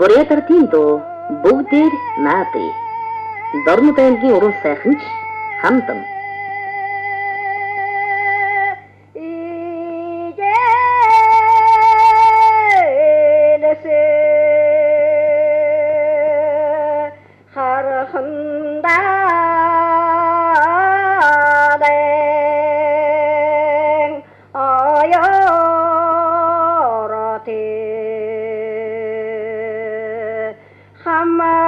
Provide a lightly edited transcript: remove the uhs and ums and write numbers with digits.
Бурятар тийм дөө бүгдээр наадъя. Дорн байнгийн уран сайхан ч хамдан. Hama